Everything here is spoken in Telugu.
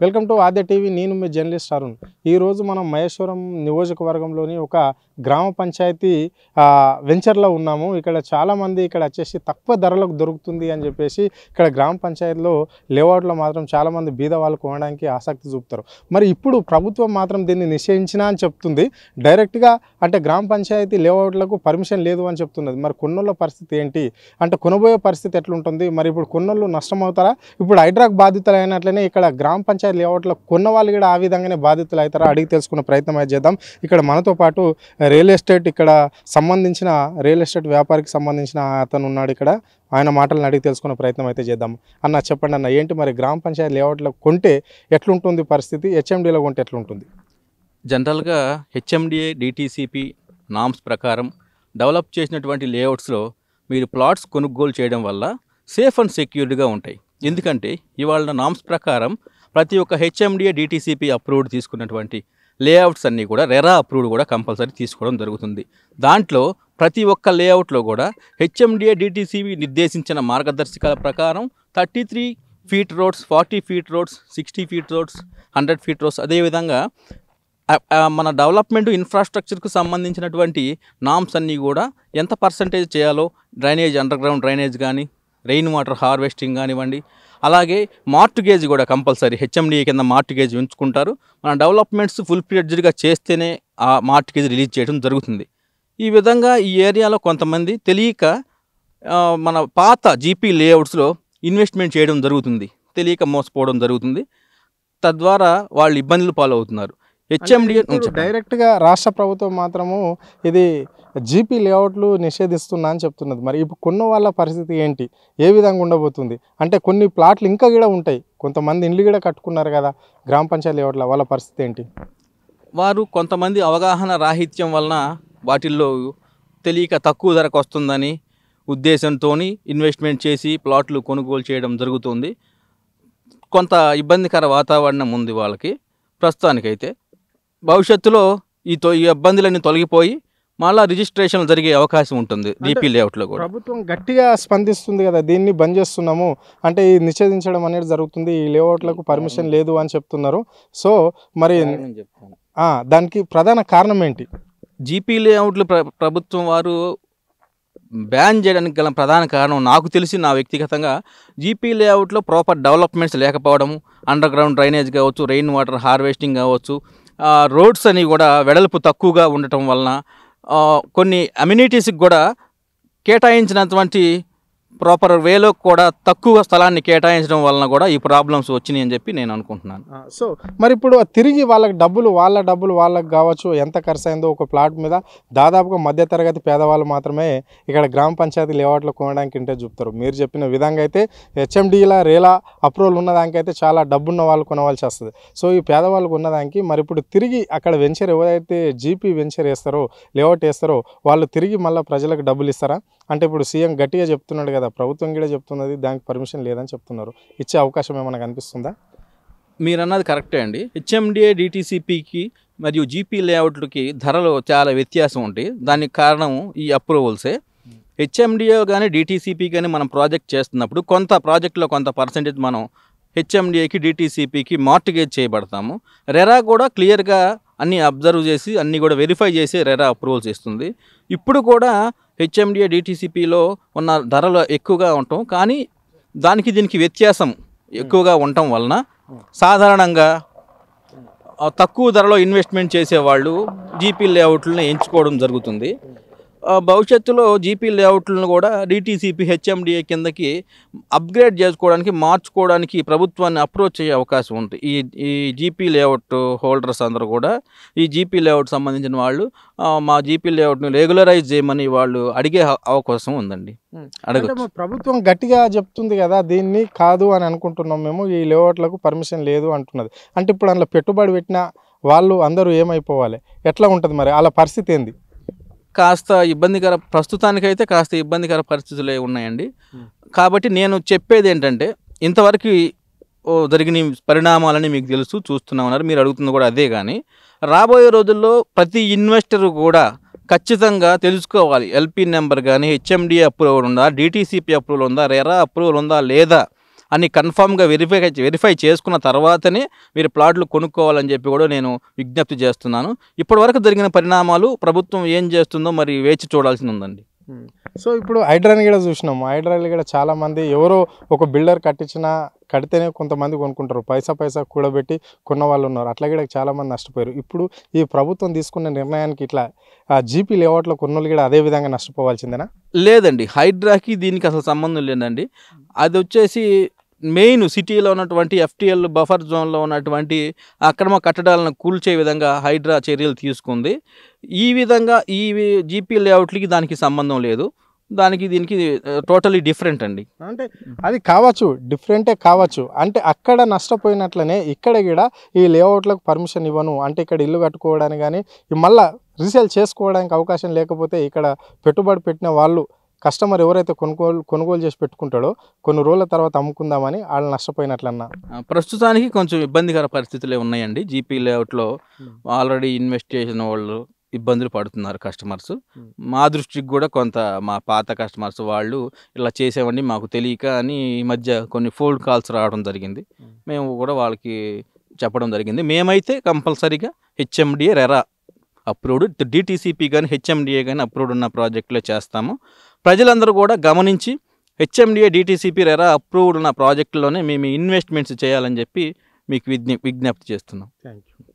Welcome to Aadya TV. నేను మీ జర్నలిస్ట్ అరుణ్. ఈరోజు మనం మహేశ్వరం నియోజకవర్గంలోని ఒక గ్రామ పంచాయతీ వెంచర్లో ఉన్నాము. ఇక్కడ చాలామంది ఇక్కడ వచ్చేసి తక్కువ ధరలకు దొరుకుతుంది అని చెప్పేసి ఇక్కడ గ్రామ పంచాయతీలో లేఅవుట్లో మాత్రం చాలామంది బీద వాళ్ళు కొనడానికి ఆసక్తి చూపుతారు. మరి ఇప్పుడు ప్రభుత్వం మాత్రం దీన్ని నిషేధించినా అని చెప్తుంది. డైరెక్ట్గా అంటే గ్రామ పంచాయతీ లేఅవుట్లకు పర్మిషన్ లేదు అని చెప్తున్నది. మరి కొన్నోళ్ళ పరిస్థితి ఏంటి, అంటే కొనబోయే పరిస్థితి ఎట్లుంటుంది, మరి ఇప్పుడు కొన్నోళ్ళు నష్టమవుతారా? ఇప్పుడు హైడ్రాక్ బాధితులు అయినట్లనే ఇక్కడ గ్రామ పంచాయతీ లేఅవుట్లో కొన్న వాళ్ళు కూడా ఆ విధంగానే బాధితులు అవుతారా అడిగి తెలుసుకునే ప్రయత్నం అయితే చేద్దాం. ఇక్కడ మనతో పాటు రియల్ ఎస్టేట్ రియల్ ఎస్టేట్ వ్యాపారికి సంబంధించిన అతను ఉన్నాడు. ఇక్కడ ఆయన మాటలను అడిగి తెలుసుకునే ప్రయత్నం అయితే చేద్దాం. అన్న చెప్పండి అన్న, ఏంటి మరి గ్రామ పంచాయతీ లేఅవుట్లో కొంటే ఎట్లుంటుంది పరిస్థితి, హెచ్ఎండిలో కొంటే ఎట్లుంటుంది? జనరల్గా హెచ్ఎండిఏ డిటిసిపి నామ్స్ ప్రకారం డెవలప్ చేసినటువంటి లేఅవుట్స్లో మీరు ప్లాట్స్ కొనుగోలు చేయడం వల్ల సేఫ్ అండ్ సెక్యూర్డ్గా ఉంటాయి. ఎందుకంటే ఇవాళ నామ్స్ ప్రకారం ప్రతి ఒక్క హెచ్ఎండిఏ డిటిసిపి అప్రూవ్డ్ తీసుకున్నటువంటి లేఅవుట్స్ అన్నీ కూడా రెరా అప్రూవ్డ్ కూడా కంపల్సరీ తీసుకోవడం జరుగుతుంది. దాంట్లో ప్రతి ఒక్క లేఅవుట్లో కూడా హెచ్ఎండిఏ డిటిసిపి నిర్దేశించిన మార్గదర్శకాల ప్రకారం 33 feet roads, 40 feet roads, 60 feet roads, 100 feet roads, అదేవిధంగా మన డెవలప్మెంట్ ఇన్ఫ్రాస్ట్రక్చర్కు సంబంధించినటువంటి నామ్స్ అన్నీ కూడా ఎంత పర్సంటేజ్ చేయాలో, డ్రైనేజ్, అండర్ గ్రౌండ్ డ్రైనేజ్ కానీ, రెయిన్ వాటర్ హార్వెస్టింగ్ కానివ్వండి, అలాగే మార్టుగేజ్ కూడా కంపల్సరీ హెచ్ఎండిఏ కింద మార్టుగేజ్ ఉంచుకుంటారు. మన డెవలప్మెంట్స్ ఫుల్ ఫ్లెడ్జ్డ్గా చేస్తేనే ఆ మార్టుగేజ్ రిలీజ్ చేయడం జరుగుతుంది. ఈ విధంగా ఈ ఏరియాలో కొంతమంది తెలియక మన పాత జీపీ లేఅవుట్స్లో ఇన్వెస్ట్మెంట్ చేయడం జరుగుతుంది, తెలియక మోసపోవడం జరుగుతుంది. తద్వారా వాళ్ళు ఇబ్బందులు పాలవుతున్నారు. హెచ్ఎండిఏ డైరెక్ట్గా రాష్ట్ర ప్రభుత్వం మాత్రము ఇది జీపీ లేఅవుట్లు నిషేధిస్తున్నా అని చెప్తున్నది. మరి ఇప్పుడు కొన్న వాళ్ళ పరిస్థితి ఏంటి, ఏ విధంగా ఉండబోతుంది? అంటే కొన్ని ప్లాట్లు ఇంకా కూడా ఉంటాయి, కొంతమంది ఇండ్లు కూడా కట్టుకున్నారు కదా గ్రామ పంచాయతీ లేఅవుట్ల, వాళ్ళ పరిస్థితి ఏంటి? వారు కొంతమంది అవగాహన రాహిత్యం వలన వాటిల్లో తెలియక తక్కువ ధరకు వస్తుందని ఉద్దేశంతో ఇన్వెస్ట్మెంట్ చేసి ప్లాట్లు కొనుగోలు చేయడం జరుగుతుంది. కొంత ఇబ్బందికర వాతావరణం ఉంది వాళ్ళకి ప్రస్తుతానికైతే. భవిష్యత్తులో ఈ ఇబ్బందులన్నీ తొలగిపోయి మళ్ళీ రిజిస్ట్రేషన్ జరిగే అవకాశం ఉంటుంది జీపీ లేఅవుట్లో కూడా. ప్రభుత్వం గట్టిగా స్పందిస్తుంది కదా, దీన్ని బంద్ చేస్తున్నాము అంటే ఈ నిషేధించడం అనేది జరుగుతుంది, ఈ లేఅవుట్లకు పర్మిషన్ లేదు అని చెప్తున్నారు. సో మరి దానికి ప్రధాన కారణం ఏంటి? జీపీ లేఅవుట్లు ప్రభుత్వం వారు బ్యాన్ చేయడానికి గల ప్రధాన కారణం నాకు తెలిసి, నా వ్యక్తిగతంగా, జీపీ లేఅవుట్లో ప్రాపర్ డెవలప్మెంట్స్ లేకపోవడం, అండర్ గ్రౌండ్ డ్రైనేజ్ కావచ్చు, రెయిన్ వాటర్ హార్వెస్టింగ్ కావచ్చు, రోడ్స్ అని కూడా వెడల్పు తక్కువగా ఉండటం వలన, కొన్ని అమ్యూనిటీస్కి కూడా కేటాయించినటువంటి ప్రాపర్ వేలో కూడా తక్కువ స్థలాన్ని కేటాయించడం వలన కూడా ఈ ప్రాబ్లమ్స్ వచ్చినాయి అని చెప్పి నేను అనుకుంటున్నాను. సో మరి ఇప్పుడు తిరిగి వాళ్ళ డబ్బులు వాళ్ళకి కావచ్చు, ఎంత ఖర్చు అయిందో ఒక ప్లాట్ మీద దాదాపుగా మధ్యతరగతి పేదవాళ్ళు మాత్రమే ఇక్కడ గ్రామ పంచాయతీ లేఅవుట్లో కొనడానికి ఇంట్రెస్ట్ చూపుతారు. మీరు చెప్పిన విధంగా అయితే హెచ్ఎండిల రేలా అప్రూవల్ ఉన్నదానికైతే చాలా డబ్బున్న వాళ్ళు కొనవలసి వస్తుంది. సో ఈ పేదవాళ్ళకు ఉన్నదానికి మరి ఇప్పుడు తిరిగి అక్కడ వెంచర్ ఎవరైతే జీపీ వెంచర్ వేస్తారో, లేఅవుట్ వేస్తారో, వాళ్ళు తిరిగి మళ్ళీ ప్రజలకు డబ్బులు ఇస్తారా? అంటే ఇప్పుడు సీఎం గట్టిగా చెప్తున్నాడు కదా, ప్రభుత్వం కూడా చెప్తున్నది దానికి పర్మిషన్ లేదని చెప్తున్నారు. ఇచ్చే అవకాశం ఏమైనా కనిపిస్తుందా? మీరు అన్నది కరెక్టే అండి. హెచ్ఎండిఏ డిటిసిపికి మరియు జీపీ లేఅవుట్లకి ధరలు చాలా వ్యత్యాసం ఉంటాయి. దానికి కారణం ఈ అప్రూవల్సే. హెచ్ఎండిఏ కానీ డిటిసిపి కానీ మనం ప్రాజెక్ట్ చేస్తున్నప్పుడు కొంత ప్రాజెక్టులో కొంత పర్సెంటేజ్ మనం హెచ్ఎండిఏకి డిటిసిపికి మార్టిగేజ్ చేయబడతాము. రెరా కూడా క్లియర్గా అన్నీ అబ్జర్వ్ చేసి అన్నీ కూడా వెరిఫై చేసి రెరా అప్రూవల్స్ ఇస్తుంది. ఇప్పుడు కూడా హెచ్ఎండిఏ డిటిసిపిలో ఉన్న ధరలు ఎక్కువగా ఉండటం, కానీ దీనికి వ్యత్యాసం ఎక్కువగా ఉండటం వలన సాధారణంగా తక్కువ ధరలో ఇన్వెస్ట్మెంట్ చేసేవాళ్ళు జీపీ లేఅవుట్లను ఎంచుకోవడం జరుగుతుంది. భవిష్యత్తులో జీపీ లేఅవుట్లను కూడా డిటిసిపి హెచ్ఎండిఏ కిందకి అప్గ్రేడ్ చేసుకోవడానికి, మార్చుకోవడానికి ప్రభుత్వాన్ని అప్రోచ్ అయ్యే అవకాశం ఉంటుంది. ఈ జీపీ లేఅవుట్ హోల్డర్స్ అందరూ కూడా, ఈ జీపీ లేఅవుట్ సంబంధించిన వాళ్ళు మా జీపీ లేఅవుట్ని రెగ్యులరైజ్ చేయమని వాళ్ళు అడిగే అవకాశం ఉందండి. అడగచ్చు. ప్రభుత్వం గట్టిగా చెప్తుంది కదా, దీన్ని కాదు అని అనుకుంటున్నాం మేము, ఈ లేఅవుట్లకు పర్మిషన్ లేదు అంటున్నది. అంటే ఇప్పుడు అందులో పెట్టుబడి పెట్టిన వాళ్ళు అందరూ ఏమైపోవాలి, ఎట్లా ఉంటుంది మరి వాళ్ళ పరిస్థితి ఏంది? ప్రస్తుతానికైతే కాస్త ఇబ్బందికర పరిస్థితులే ఉన్నాయండి. కాబట్టి నేను చెప్పేది ఏంటంటే, ఇంతవరకు జరిగిన పరిణామాలని మీకు తెలుసు, చూస్తూనే ఉన్నారు, మీరు అడుగుతుంది కూడా అదే. కానీ రాబోయే రోజుల్లో ప్రతి ఇన్వెస్టర్ కూడా ఖచ్చితంగా తెలుసుకోవాలి, ఎల్పీ నెంబర్ కానీ హెచ్ఎండిఏ అప్రూవల్ ఉందా, డిటిసిపి అప్రూవల్ ఉందా, రెరా అప్రూవల్ ఉందా లేదా అని కన్ఫామ్గా వెరిఫై చేసుకున్న తర్వాతనే మీరు ప్లాట్లు కొనుక్కోవాలని చెప్పి కూడా నేను విజ్ఞప్తి చేస్తున్నాను. ఇప్పటివరకు జరిగిన పరిణామాలు ప్రభుత్వం ఏం చేస్తుందో మరి వేచి చూడాల్సి ఉందండి. సో ఇప్పుడు హైడ్రాని కూడా చూసినాము. హైడ్రాని కూడా చాలామంది ఎవరో ఒక బిల్డర్ కడితేనే కొంతమంది కొనుక్కుంటారు, పైసా కూడబెట్టి కొన్న వాళ్ళు ఉన్నారు. అట్లా కూడా చాలామంది నష్టపోయారు. ఇప్పుడు ఈ ప్రభుత్వం తీసుకున్న నిర్ణయానికి ఇట్లా జీపీ లేఅవుట్లో కొన్నోళ్ళు కూడా అదే విధంగా నష్టపోవాల్సిందేనా? లేదండి, హైడ్రాకి దీనికి అసలు సంబంధం లేదండి. అది వచ్చేసి మెయిన్ సిటీలో ఉన్నటువంటి ఎఫ్టీఎల్ బఫర్ జోన్లో ఉన్నటువంటి అక్రమ కట్టడాలను కూల్చే విధంగా హైడ్రా చర్యలు తీసుకుంది. ఈ విధంగా ఈ జీపీ లేఅవుట్లకి దానికి సంబంధం లేదు. దీనికి టోటలీ డిఫరెంట్ అండి. అంటే అది కావచ్చు, డిఫరెంటే కావచ్చు. అంటే అక్కడ నష్టపోయినట్లనే ఇక్కడ కూడా ఈ లేఅవుట్లకు పర్మిషన్ ఇవ్వను అంటే ఇక్కడ ఇల్లు కట్టుకోవడానికి కానీ మళ్ళీ రీసేల్ చేసుకోవడానికి అవకాశం లేకపోతే ఇక్కడ పెట్టుబడి పెట్టిన వాళ్ళు కస్టమర్ ఎవరైతే కొనుగోలు చేసి పెట్టుకుంటాడో కొన్ని రోజుల తర్వాత అమ్ముకుందామని వాళ్ళు నష్టపోయినట్లన్నా. ప్రస్తుతానికి కొంచెం ఇబ్బందికర పరిస్థితులే ఉన్నాయండి. జీపీ లేఅవుట్లో ఆల్రెడీ ఇన్వెస్ట్ చేసిన వాళ్ళు ఇబ్బందులు పడుతున్నారు కస్టమర్స్. మా దృష్టికి కూడా కొంత మా పాత కస్టమర్స్ వాళ్ళు ఇలా చేసేవండి మాకు తెలియక అని ఈ మధ్య కొన్ని ఫోన్ కాల్స్ రావడం జరిగింది. మేము కూడా వాళ్ళకి చెప్పడం జరిగింది. మేమైతే కంపల్సరీగా హెచ్ఎండిఏ రెరా అప్రూవ్డ్, డిటీసీపీ కానీ హెచ్ఎండిఏ కానీ అప్రూవ్డ్ ఉన్న ప్రాజెక్టులో చేస్తాము. ప్రజలందరూ కూడా గమనించి హెచ్ఎండిఏ డిటీసీపీ రెరా అప్రూవ్డ్ ఉన్న ప్రాజెక్టులోనే మేము ఇన్వెస్ట్మెంట్స్ చేయాలని చెప్పి మీకు విజ్ఞప్తి చేస్తున్నాం. Thank you.